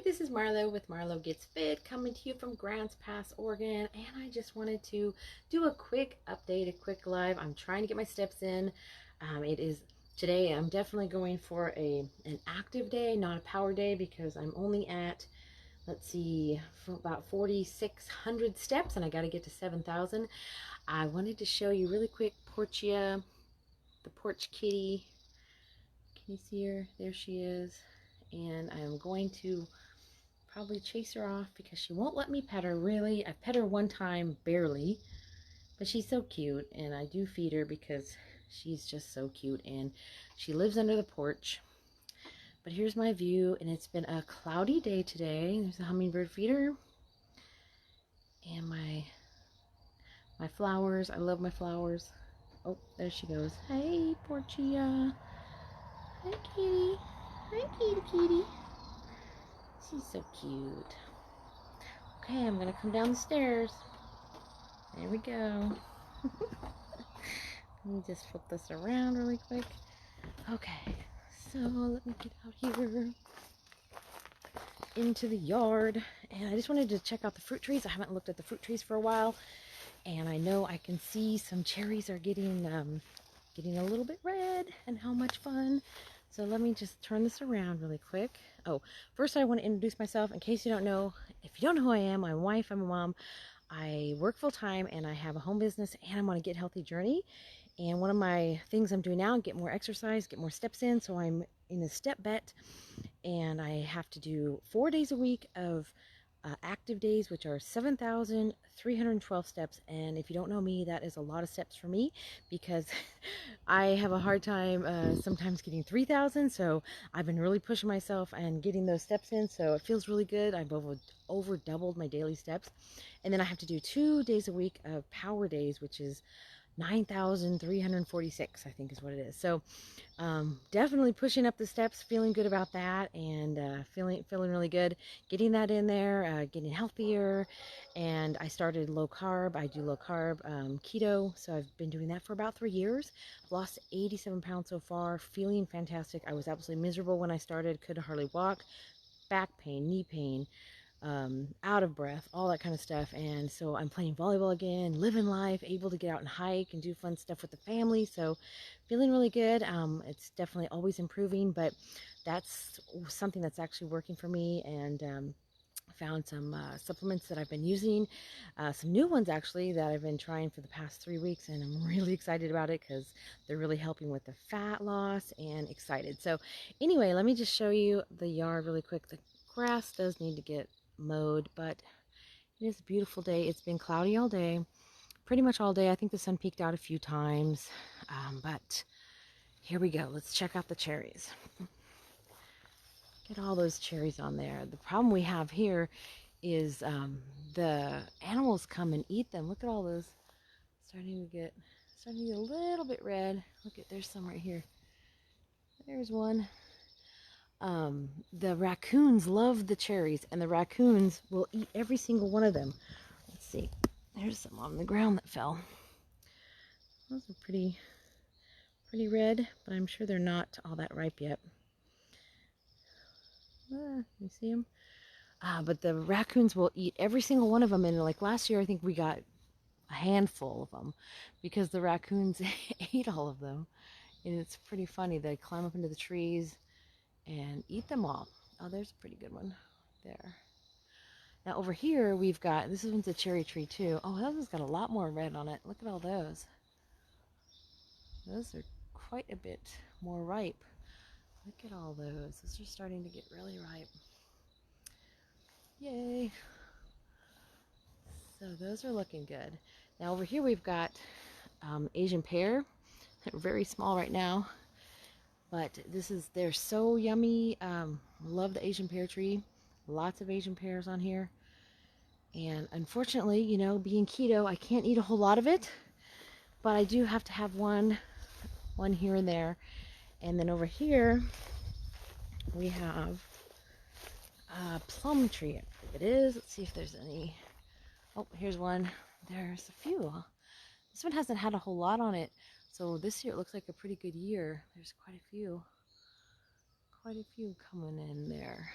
This is Marlo with Marlo Gets Fit, coming to you from Grants Pass, Oregon, and I just wanted to do a quick update, a quick live. I'm trying to get my steps in. It is today. I'm definitely going for an active day, not a power day, because I'm only at, let's see, for about 4,600 steps, and I got to get to 7,000. I wanted to show you really quick Porchia, the porch kitty. Can you see her? There she is. And I'm going to probably chase her off because she won't let me pet her, really. I've pet her one time, barely, but she's so cute, and I do feed her because she's just so cute, and she lives under the porch. But here's my view, and it's been a cloudy day today. There's a hummingbird feeder, and my flowers. I love my flowers. Oh, there she goes. Hey, Porchia. Hi, kitty. Hi, kitty. She's so cute. Okay, I'm gonna come down the stairs. There we go. Let me just flip this around really quick. Okay, so let me get out here into the yard. And I just wanted to check out the fruit trees. I haven't looked at the fruit trees for a while. And I know I can see some cherries are getting a little bit red, and how much fun. So let me just turn this around really quick. Oh, first I want to introduce myself in case you don't know. If you don't know who I am, I'm a wife, I'm a mom. I work full time and I have a home business, and I'm on a get healthy journey. And one of my things I'm doing now, get more exercise, get more steps in. So I'm in a step bet, and I have to do 4 days a week of active days, which are 7,312 steps. And if you don't know me, that is a lot of steps for me, because I have a hard time sometimes getting 3,000. So I've been really pushing myself and getting those steps in. So it feels really good. I've over doubled my daily steps. And then I have to do 2 days a week of power days, which is 9,346, I think is what it is. So definitely pushing up the steps, feeling good about that, and feeling really good getting that in there, getting healthier. And I started low carb. I do low carb keto, so I've been doing that for about 3 years. I've lost 87 pounds so far, feeling fantastic. I was absolutely miserable when I started, could hardly walk, back pain, knee pain, out of breath, all that kind of stuff. And so I'm playing volleyball again, living life, able to get out and hike and do fun stuff with the family. So feeling really good. It's definitely always improving, but that's something that's actually working for me. And found some supplements that I've been using, some new ones actually that I've been trying for the past 3 weeks, and I'm really excited about it because they're really helping with the fat loss, and excited. So anyway, let me just show you the yard really quick. The grass does need to get mowed, but it is a beautiful day. It's been cloudy all day, pretty much all day. I think the sun peeked out a few times, but here we go. Let's check out the cherries. Get all those cherries on there. The problem we have here is the animals come and eat them. Look at all those starting to get a little bit red. Look at, there's some right here. There's one. The raccoons love the cherries, and the raccoons will eat every single one of them. Let's see. There's some on the ground that fell. Those are pretty red, but I'm sure they're not all that ripe yet. You see them? But the raccoons will eat every single one of them. And like last year, I think we got a handful of them because the raccoons ate all of them. And it's pretty funny. They climb up into the trees and eat them all. Oh, there's a pretty good one there. Now over here we've got, this one's a cherry tree too. Oh, that one's got a lot more red on it. Look at all those. Those are quite a bit more ripe. Look at all those. Those are starting to get really ripe. Yay. So those are looking good. Now over here we've got Asian pear. They're very small right now, but they're so yummy. Love the Asian pear tree. Lots of Asian pears on here. And unfortunately, you know, being keto, I can't eat a whole lot of it, but I do have to have one here and there. And then over here we have a plum tree. I think it is. Let's see if there's any. Oh, here's one. There's a few. This one hasn't had a whole lot on it, so this year it looks like a pretty good year. There's quite a few coming in there.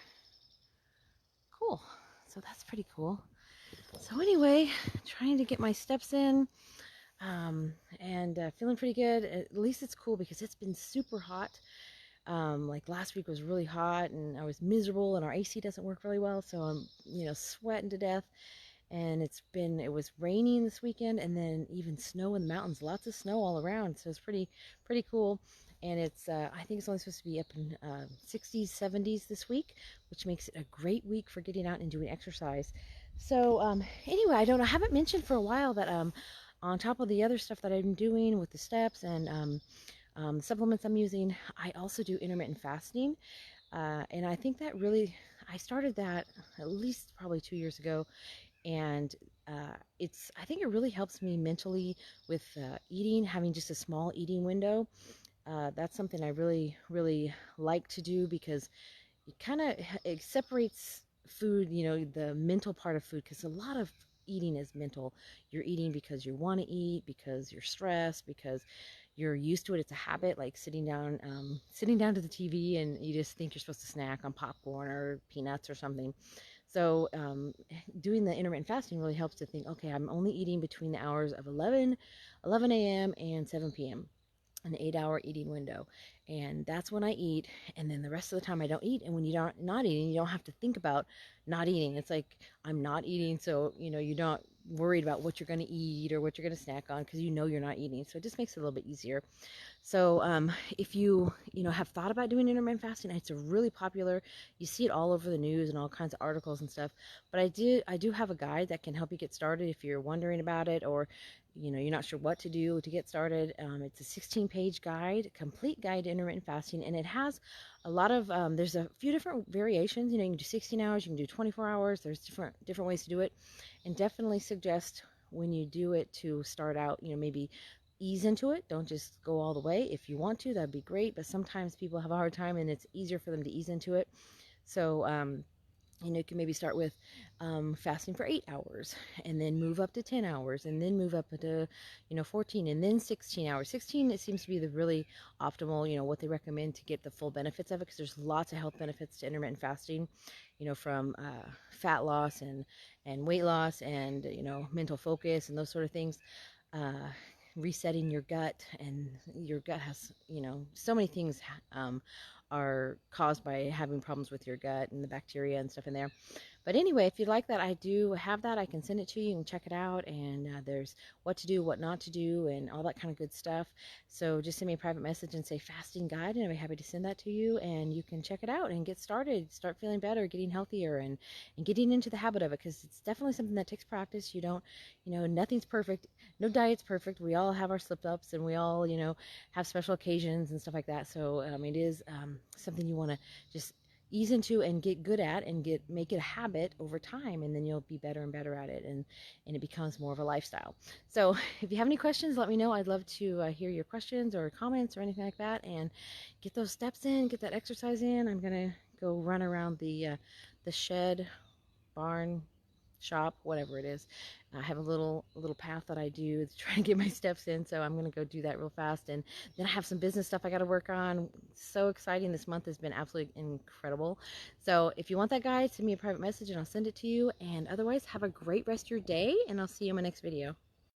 Cool. So that's pretty cool. So anyway, trying to get my steps in, and feeling pretty good. At least it's cool because it's been super hot. Like last week was really hot and I was miserable, and our AC doesn't work really well, so I'm, sweating to death. And it was raining this weekend, and then even snow in the mountains, lots of snow all around. So it's pretty cool. And I think it's only supposed to be up in 60s, 70s this week, which makes it a great week for getting out and doing exercise. So anyway, I haven't mentioned for a while that on top of the other stuff that I'm doing with the steps and supplements I'm using, I also do intermittent fasting. And I think that really, I started that at least probably 2 years ago. And I think it really helps me mentally with eating, having just a small eating window. That's something I really, really like to do because it separates food, the mental part of food, because a lot of eating is mental. You're eating because you want to eat, because you're stressed, because you're used to it. It's a habit, like sitting down to the TV, and you just think you're supposed to snack on popcorn or peanuts or something. So doing the intermittent fasting really helps to think, okay, I'm only eating between the hours of 11 a.m. and 7 p.m., an 8-hour eating window. And that's when I eat. And then the rest of the time I don't eat. And when you're not eating, you don't have to think about not eating. It's like, I'm not eating, so you're not worried about what you're going to eat or what you're going to snack on, because you're not eating. So it just makes it a little bit easier. So if you have thought about doing intermittent fasting, it's a really popular. You see it all over the news and all kinds of articles and stuff. But I do have a guide that can help you get started if you're wondering about it, or you're not sure what to do to get started. It's a 16-page guide, complete guide to intermittent fasting, and it has a lot of there's a few different variations. You can do 16 hours, you can do 24 hours. There's different ways to do it, and definitely suggest when you do it to start out, maybe ease into it. Don't just go all the way. If you want to, that'd be great, but sometimes people have a hard time and it's easier for them to ease into it. So you can maybe start with fasting for 8 hours, and then move up to 10 hours, and then move up to 14, and then 16 hours. 16, it seems to be the really optimal, what they recommend to get the full benefits of it, because there's lots of health benefits to intermittent fasting, from fat loss and weight loss, and mental focus and those sort of things. Resetting your gut, and your gut has so many things are caused by having problems with your gut and the bacteria and stuff in there. But anyway, if you'd like that, I do have that. I can send it to you and check it out. And there's what to do, what not to do, and all that kind of good stuff. So just send me a private message and say fasting guide, and I'll be happy to send that to you. And you can check it out and get started, start feeling better, getting healthier, and getting into the habit of it, because it's definitely something that takes practice. You don't, nothing's perfect. No diet's perfect. We all have our slip-ups, and we all, have special occasions and stuff like that. So it is something you want to just ease into and get good at, and make it a habit over time, and then you'll be better and better at it, and it becomes more of a lifestyle. So if you have any questions, let me know. I'd love to hear your questions or comments or anything like that, and get those steps in, get that exercise in. I'm gonna go run around the shed, barn, shop, whatever it is. I have a little path that I do to try and get my steps in, so I'm going to go do that real fast. And then I have some business stuff I got to work on. So exciting. This month has been absolutely incredible. So if you want that guide, send me a private message and I'll send it to you. And otherwise, have a great rest of your day, and I'll see you in my next video.